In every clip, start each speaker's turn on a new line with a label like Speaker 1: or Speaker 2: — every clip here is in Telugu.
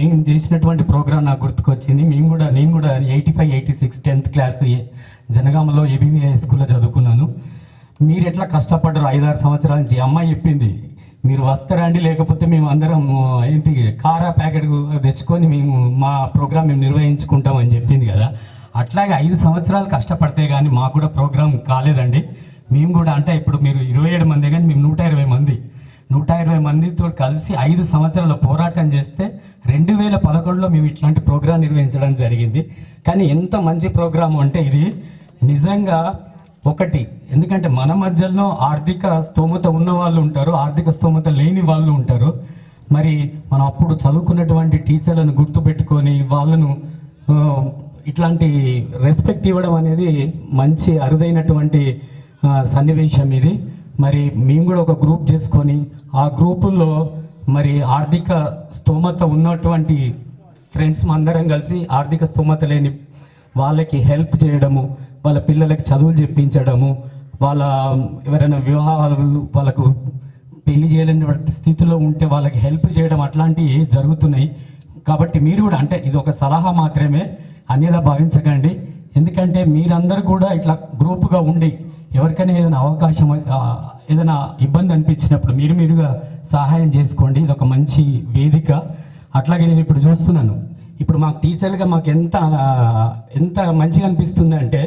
Speaker 1: నేను చేసినటువంటి ప్రోగ్రామ్ నాకు గుర్తుకొచ్చింది. నేను కూడా 85, 86 10th క్లాస్ జనగామలో ఏబీవీ స్కూల్లో చదువుకున్నాను. మీరు ఎట్లా కష్టపడ్డారు 5-6 సంవత్సరాల నుంచి. అమ్మాయి చెప్పింది మీరు వస్తారండి, లేకపోతే మేము అందరం ఏంటి కారా ప్యాకెట్ తెచ్చుకొని మేము మా ప్రోగ్రామ్ మేము నిర్వహించుకుంటామని చెప్పింది కదా. అట్లాగే 5 సంవత్సరాలు కష్టపడితే కానీ మాకు కూడా ప్రోగ్రామ్ కాలేదండి. మేము కూడా అంటే ఇప్పుడు మీరు 27 మంది కానీ మేము 120 మందితో కలిసి 5 సంవత్సరాల పోరాటం చేస్తే 2011లో మేము ఇట్లాంటి ప్రోగ్రాం నిర్వహించడం జరిగింది. కానీ ఎంత మంచి ప్రోగ్రాం అంటే ఇది నిజంగా ఒకటి, ఎందుకంటే మన మధ్యలో ఆర్థిక స్తోమత ఉన్న వాళ్ళు ఉంటారు, ఆర్థిక స్తోమత లేని వాళ్ళు ఉంటారు. మరి మనం అప్పుడు చదువుకున్నటువంటి టీచర్లను గుర్తుపెట్టుకొని వాళ్ళను ఇట్లాంటి రెస్పెక్ట్ ఇవ్వడం అనేది మంచి అరుదైనటువంటి సన్నివేశం ఇది. మరి మేము కూడా ఒక గ్రూప్ చేసుకొని ఆ గ్రూపుల్లో మరి ఆర్థిక స్తోమత ఉన్నటువంటి ఫ్రెండ్స్ అందరం కలిసి ఆర్థిక స్తోమత లేని వాళ్ళకి హెల్ప్ చేయడము, వాళ్ళ పిల్లలకి చదువులు చెప్పించడము, వాళ్ళ ఎవరైనా వివాహాలు వాళ్ళకు పెళ్లి చేయలేని స్థితిలో ఉంటే వాళ్ళకి హెల్ప్ చేయడం అట్లాంటివి జరుగుతున్నాయి. కాబట్టి మీరు కూడా అంటే ఇది ఒక సలహా మాత్రమే, అన్యదా భావించకండి. ఎందుకంటే మీరందరూ కూడా ఇట్లా గ్రూప్గా ఉండి ఎవరికైనా ఏదైనా అవకాశం ఏదైనా ఇబ్బంది అనిపించినప్పుడు మీరుగా సహాయం చేసుకోండి. ఇది ఒక మంచి వేదిక. అట్లాగే నేను ఇప్పుడు చూస్తున్నాను, ఇప్పుడు మాకు టీచర్గా మాకు ఎంత మంచిగా అనిపిస్తుంది అంటే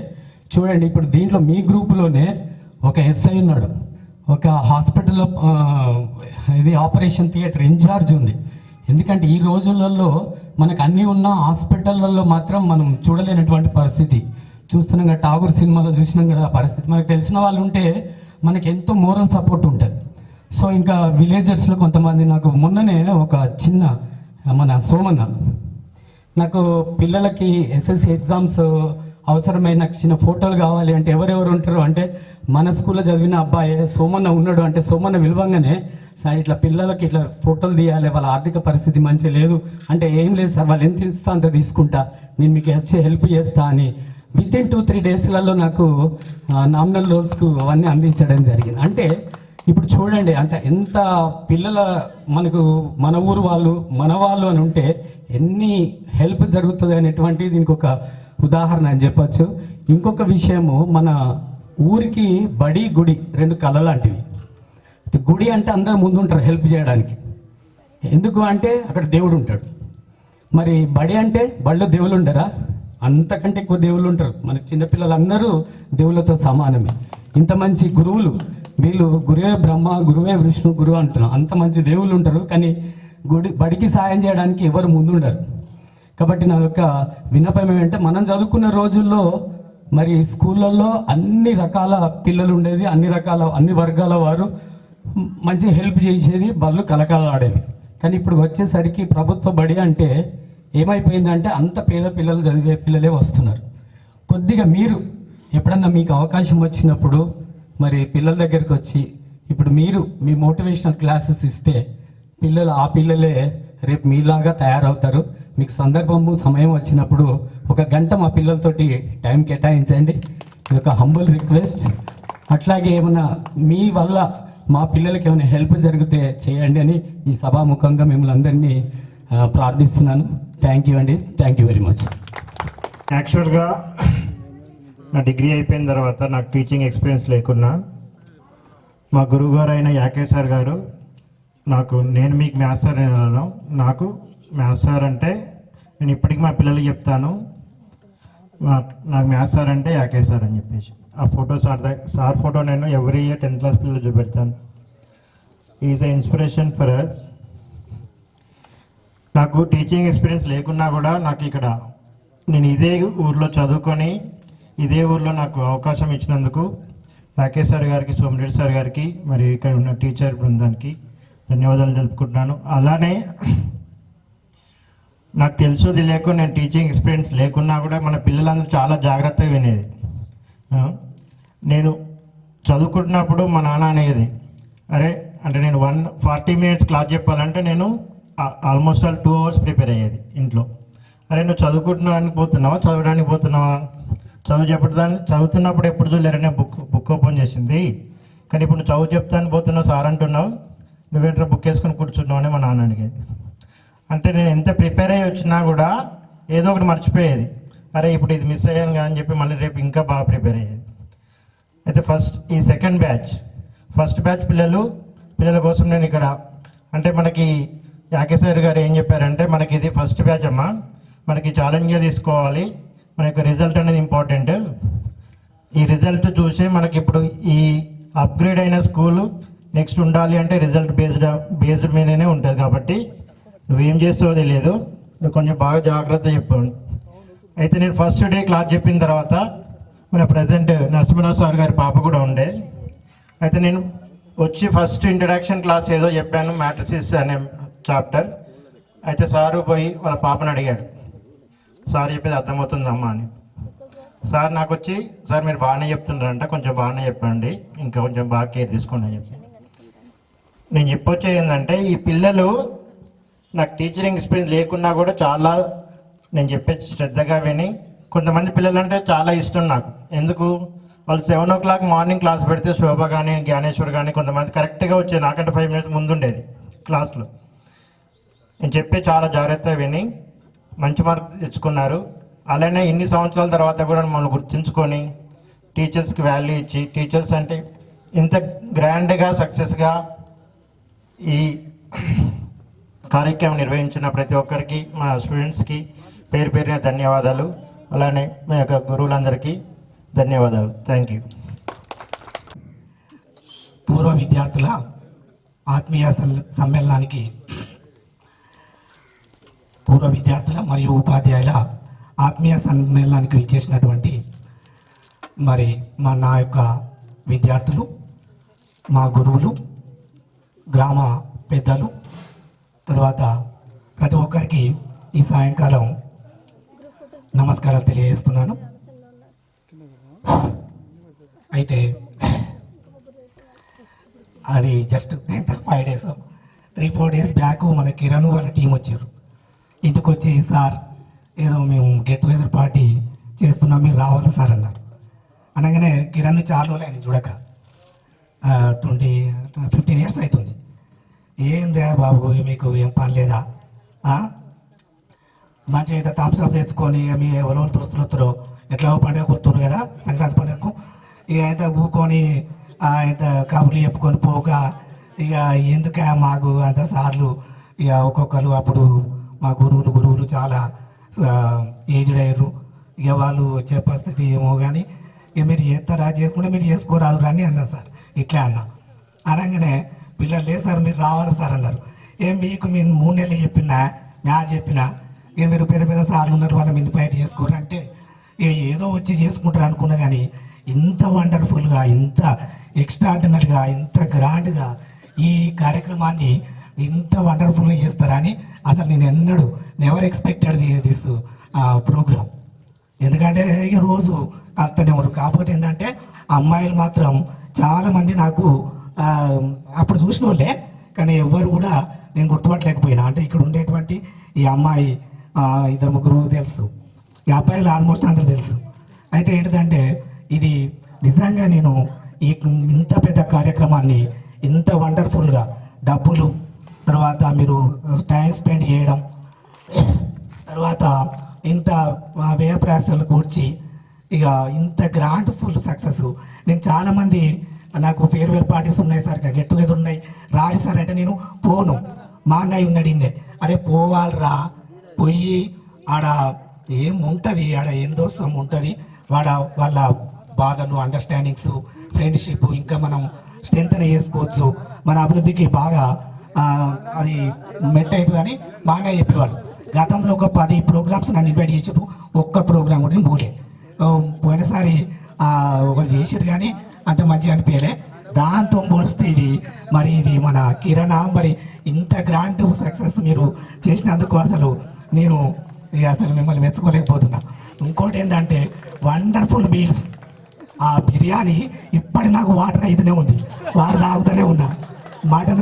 Speaker 1: చూడండి, ఇప్పుడు దీంట్లో మీ గ్రూపులోనే ఒక ఎస్ఐ ఉన్నాడు, ఒక హాస్పిటల్లో ఇది ఆపరేషన్ థియేటర్ ఇన్ఛార్జ్ ఉంది. ఎందుకంటే ఈ రోజులలో మనకు అన్నీ ఉన్న హాస్పిటళ్ళల్లో మాత్రం మనం చూడలేనటువంటి పరిస్థితి చూస్తున్నాం కదా. ఠాగూర్ సినిమాలో చూసినాం కదా ఆ పరిస్థితి. మనకు తెలిసిన వాళ్ళు ఉంటే మనకి ఎంతో మోరల్ సపోర్ట్ ఉంటుంది. సో ఇంకా విలేజర్స్లో కొంతమంది నాకు మొన్ననే ఒక చిన్న మన సోమన్న నాకు పిల్లలకి ఎస్ఎస్సి ఎగ్జామ్స్ అవసరమైన చిన్న ఫోటోలు కావాలి అంటే ఎవరెవరు ఉంటారు అంటే మన స్కూల్లో చదివిన అబ్బాయి సోమన్న ఉన్నాడు అంటే సోమన్న విలువంగానే సార్ ఇట్లా పిల్లలకి ఇట్లా ఫోటోలు తీయాలి, వాళ్ళ ఆర్థిక పరిస్థితి మంచిగా లేదు అంటే ఏం లేదు సార్, వాళ్ళు ఎంత ఇస్తా అంత తీసుకుంటా, నేను మీకు వచ్చి హెల్ప్ చేస్తా అని వితిన్ 2-3 డేస్లలో నాకు నామినల్ రోల్స్కు అవన్నీ అందించడం జరిగింది. అంటే ఇప్పుడు చూడండి అంటే ఎంత పిల్లల మనకు మన ఊరు వాళ్ళు మన వాళ్ళు అని ఉంటే ఎన్ని హెల్ప్ జరుగుతుంది అనేటువంటి దీనికి ఒక ఉదాహరణ అని చెప్పచ్చు. ఇంకొక విషయము, మన ఊరికి బడి గుడి 2 కళ లాంటివి. గుడి అంటే అందరు ముందుంటారు హెల్ప్ చేయడానికి, ఎందుకు అంటే అక్కడ దేవుడు ఉంటాడు. మరి బడి అంటే బడిలో దేవుళ్ళు ఉండరా? అంతకంటే ఎక్కువ దేవుళ్ళు ఉంటారు. మనకి చిన్నపిల్లలందరూ దేవుళ్ళతో సమానమే. ఇంత మంచి గురువులు వీళ్ళు, గురువే బ్రహ్మ గురువే విష్ణు గురువు అంటున్నాం, అంత మంచి దేవుళ్ళు ఉంటారు. కానీ బడికి సాయం చేయడానికి ఎవరు ముందుండరు. కాబట్టి నా యొక్క విన్నపం ఏమంటే మనం చదువుకున్న రోజుల్లో మరి స్కూళ్ళల్లో అన్ని రకాల పిల్లలు ఉండేది, అన్ని వర్గాల వారు మంచి హెల్ప్ చేసేది, బళ్ళు కలకాలాడేవి. కానీ ఇప్పుడు వచ్చేసరికి ప్రభుత్వ బడి అంటే ఏమైపోయిందంటే అంత పేద పిల్లలు చదివే పిల్లలే వస్తున్నారు. కొద్దిగా మీరు ఎప్పుడన్నా మీకు అవకాశం వచ్చినప్పుడు మరి పిల్లల దగ్గరికి వచ్చి ఇప్పుడు మీరు మీ మోటివేషనల్ క్లాసెస్ ఇస్తే ఆ పిల్లలే రేపు మీలాగా తయారవుతారు. మీకు సందర్భము సమయం వచ్చినప్పుడు 1 గంట మా పిల్లలతోటి టైం కేటాయించండి. ఇది ఒక హంబుల్ రిక్వెస్ట్. అట్లాగే ఏమైనా మీ వల్ల మా పిల్లలకి ఏమైనా హెల్ప్ జరిగితే చేయండి అని ఈ సభాముఖంగా మిమ్మల్ని అందరినీ ప్రార్థిస్తున్నాను. థ్యాంక్ యూ అండి, థ్యాంక్ యూ వెరీ మచ్.
Speaker 2: యాక్చువల్గా నా డిగ్రీ అయిపోయిన తర్వాత నాకు టీచింగ్ ఎక్స్పీరియన్స్ లేకున్నా మా గురువు గారు అయిన యాకే సార్ గారు నేను మీకు మ్యాథ్స్ సార్ అన్నాను, నాకు మ్యాథ్స్ సార్ అంటే నేను ఇప్పటికీ మా పిల్లలకి చెప్తాను, నాకు మ్యాథ్స్ సార్ అంటే యాకే సార్ అని చెప్పేసి. ఆ ఫోటో సార్ ఫోటో నేను ఎవ్రీ ఇయర్ 10th క్లాస్ పిల్లలు చూపెడతాను. Is a inspiration for us. నాకు టీచింగ్ ఎక్స్పీరియన్స్ లేకున్నా కూడా నాకు ఇక్కడ నేను ఇదే ఊర్లో చదువుకొని ఇదే ఊర్లో నాకు అవకాశం ఇచ్చినందుకు రాకేష్ సార్ గారికి, సోమిరెడ్డి సార్ గారికి, మరి ఇక్కడ ఉన్న టీచర్ బృందానికి ధన్యవాదాలు తెలుపుకుంటున్నాను. అలానే నాకు తెలుసు తెలియక నేను టీచింగ్ ఎక్స్పీరియన్స్ లేకున్నా కూడా మన పిల్లలందరూ చాలా జాగ్రత్తగా వినేది. నేను చదువుకుంటున్నప్పుడు మా నాన్న అనేది అరే అంటే నేను 140 minutes క్లాస్ చెప్పాలంటే నేను ఆల్మోస్ట్ 2 hours ప్రిపేర్ అయ్యేది ఇంట్లో. అరే నువ్వు చదువుకుంటున్నానికి పోతున్నావా, చదవడానికి పోతున్నావా, చదువుతున్నప్పుడు ఎప్పుడు చూడలేరనే బుక్ ఓపెన్ చేసింది, కానీ ఇప్పుడు నువ్వు చదువు చెప్తాను పోతున్నావు సార్ అంటున్నావు, నువ్వేంట్రా బుక్ వేసుకొని కూర్చున్నావు అని మా నాన్న అడిగేది. అంటే నేను ఎంత ప్రిపేర్ అయ్యి వచ్చినా కూడా ఏదో ఒకటి మర్చిపోయేది. అరే ఇప్పుడు ఇది మిస్ అయ్యాను కదా అని చెప్పి మళ్ళీ రేపు ఇంకా బాగా ప్రిపేర్ అయ్యేది. అయితే ఈ సెకండ్ బ్యాచ్, ఫస్ట్ బ్యాచ్ పిల్లల కోసం నేను ఇక్కడ అంటే మనకి యాకేశ్వర్ గారు ఏం చెప్పారంటే, మనకి ఇది ఫస్ట్ బ్యాచ్ అమ్మా, మనకి ఛాలెంజ్గా తీసుకోవాలి, మనకి రిజల్ట్ అనేది ఇంపార్టెంట్. ఈ రిజల్ట్ చూసి మనకి ఇప్పుడు ఈ అప్గ్రేడ్ అయిన స్కూలు నెక్స్ట్ ఉండాలి అంటే రిజల్ట్ బేస్డ్ మీదనే ఉంటుంది. కాబట్టి నువ్వేం చేస్తావో తెలియదు, నువ్వు కొంచెం బాగా జాగ్రత్త చెప్పాను. అయితే నేను ఫస్ట్ డే క్లాస్ చెప్పిన తర్వాత మన ప్రజెంట్ నరసింహరావు సార్ గారి పాప కూడా ఉండే. అయితే నేను వచ్చి ఫస్ట్ ఇంట్రడక్షన్ క్లాస్ ఏదో చెప్పాను, మ్యాట్రిసిస్ అనే చాప్టర్. అయితే సారు పోయి వాళ్ళ పాపను అడిగాడు, సార్ చెప్పేది అర్థమవుతుందమ్మా అని. సార్ నాకు వచ్చి, సార్ మీరు బాగానే చెప్తున్నారంట, కొంచెం బాగానే చెప్పండి, ఇంకా కొంచెం బాగా కేర్ తీసుకోండి అని చెప్పి. నేను చెప్పొచ్చే ఏంటంటే, ఈ పిల్లలు నాకు టీచరింగ్ ఎక్స్పీరియన్స్ లేకున్నా కూడా చాలా నేను చెప్పే శ్రద్ధగా విని, కొంతమంది పిల్లలు అంటే చాలా ఇష్టం నాకు. ఎందుకు, వాళ్ళు 7 o'clock మార్నింగ్ క్లాస్ పెడితే శోభ కానీ జ్ఞానేశ్వర్ కానీ కొంతమంది కరెక్ట్గా వచ్చేది, నాకంటే 5 minutes ముందు ఉండేది క్లాస్లో. నేను చెప్పే చాలా జాగ్రత్తగా విని మంచి మార్క్ తెచ్చుకున్నారు. అలానే ఇన్ని సంవత్సరాల తర్వాత కూడా మమ్మల్ని గుర్తుంచుకొని టీచర్స్కి వాల్యూ ఇచ్చి, టీచర్స్ అంటే ఇంత గ్రాండ్గా సక్సెస్గా ఈ కార్యక్రమం నిర్వహించిన ప్రతి ఒక్కరికి, మా స్టూడెంట్స్కి పేరు పేరున ధన్యవాదాలు. అలానే మా యొక్క గురువులందరికీ ధన్యవాదాలు. Thank you.
Speaker 3: పూర్వ విద్యార్థుల ఆత్మీయ సమ్మేళనానికి, పూర్వ విద్యార్థుల మరియు ఉపాధ్యాయుల ఆత్మీయ సమ్మేళనానికి ఇచ్చేసినటువంటి నా యొక్క విద్యార్థులు, మా గురువులు, గ్రామ పెద్దలు, తర్వాత ప్రతి ఒక్కరికి ఈ సాయంకాలం నమస్కారాలు తెలియజేస్తున్నాను. అయితే అది జస్ట్ 5 days 3-4 days బ్యాక్ మన కిరణ్ వాళ్ళ టీం వచ్చారు. ఇంటికి వచ్చి, సార్ ఏదో మేము గెట్ టుగెదర్ పార్టీ చేస్తున్నాం, మీరు రావాలి సార్ అన్నారు. అనగానే కిరణ్ చాలా రోజులు ఆయన చూడక 15 years అవుతుంది. ఏందే బాబు మీకు ఏం పని లేదా, మంచిగా అయితే థమ్స్అప్ తెచ్చుకొని మీ ఎవరో దోస్తులు వస్తారో, ఎట్లా పండుగ వస్తున్నారు కదా సంక్రాంతి పండుగకు, ఇక అయితే ఊకొని ఇంత కబుర్లు చెప్పుకొని పోక, ఇక ఎందుక మాకు అంత సార్లు ఇక ఒక్కొక్కరు అప్పుడు మా గురువులు చాలా ఏజ్డ్ అయ్యారు. ఇక వాళ్ళు వచ్చే పరిస్థితి ఏమో కానీ, ఇక మీరు చేస్తారా, చేసుకుంటే మీరు చేసుకోరాదు అని అన్నారు సార్. ఇట్లా అన్నా. అనగానే పిల్లలు లేదు సార్ మీరు రావాలి సార్ అన్నారు. మీకు మీరు 3 నెలలు చెప్పినా మ్యాచ్ చెప్పినా, ఇక మీరు పెద్ద సార్లు ఉన్నారు వాళ్ళు మీరు బయట చేసుకోరు అంటే, ఇక ఏదో వచ్చి చేసుకుంటారు అనుకున్నా. కానీ ఇంత వండర్ఫుల్గా, ఇంత ఎక్స్ట్రాడినరీగా, ఇంత గ్రాండ్గా ఈ కార్యక్రమాన్ని ఇంత వండర్ఫుల్గా చేస్తారని అసలు నేను ఎన్నడూ నెవర్ ఎక్స్పెక్టెడ్ దిస్ ప్రోగ్రామ్. ఎందుకంటే ఇక రోజు కలుతూనే ఉన్నారు. కాకపోతే ఏంటంటే అమ్మాయిలు మాత్రం చాలామంది నాకు అప్పుడు చూసిన వాళ్ళే, కానీ ఎవరు కూడా నేను గుర్తుపట్టలేకపోయినా. అంటే ఇక్కడ ఉండేటువంటి ఈ అమ్మాయి 2-3 తెలుసు, ఈ అబ్బాయిలు ఆల్మోస్ట్ అందరూ తెలుసు. అయితే ఏంటిదంటే ఇది నిజంగా నేను ఇంత పెద్ద కార్యక్రమాన్ని ఇంత వండర్ఫుల్గా డబ్బులు, తర్వాత మీరు టైం స్పెండ్ చేయడం, తర్వాత ఇంత వ్యయ ప్రయాసాలు కూర్చి ఇక ఇంత గ్రాండ్ ఫుల్ సక్సెస్. నేను చాలామంది నాకు ఫేర్వెల్ పార్టీస్ ఉన్నాయి సార్, గెట్ టుగెదర్ ఉన్నాయి, రాడి సార్ అంటే నేను పోను. మా అన్నయ్య ఉన్నాడు ఇన్నే, అరే పోవాలరా, పోయి ఆడ ఏముంటుంది, ఆడ ఏం దోస్తం ఉంటుంది, వాళ్ళ బాధలు, అండర్స్టాండింగ్స్, ఫ్రెండ్షిప్ ఇంకా మనం స్ట్రెంత్ చేసుకోవచ్చు, మన అభివృద్ధికి బాగా అది మెట్ అవుతుందని బాగా చెప్పేవాళ్ళు. గతంలో ఒక 10 ప్రోగ్రామ్స్ నన్ను ఇన్వైట్ చేసారు, ఒక్క ప్రోగ్రామ్ కూడా పోలే. పోయినసారి ఒకరు చేసారు కానీ అంత మంచిగా అనిపించలే. దాంతో పోలిస్తే ఇది మన కిరణ్ మరి ఇంత గ్రాండ్ సక్సెస్ మీరు చేసినందుకు అసలు నేను అసలు మిమ్మల్ని మెచ్చుకోలేకపోతున్నా. ఇంకోటి ఏంటంటే వండర్ఫుల్ మీల్స్, ఆ బిర్యానీ ఇప్పటి నాకు వాటర్ అయితేనే ఉంది, వాటర్ తాగుతూనే ఉన్నా. మటన్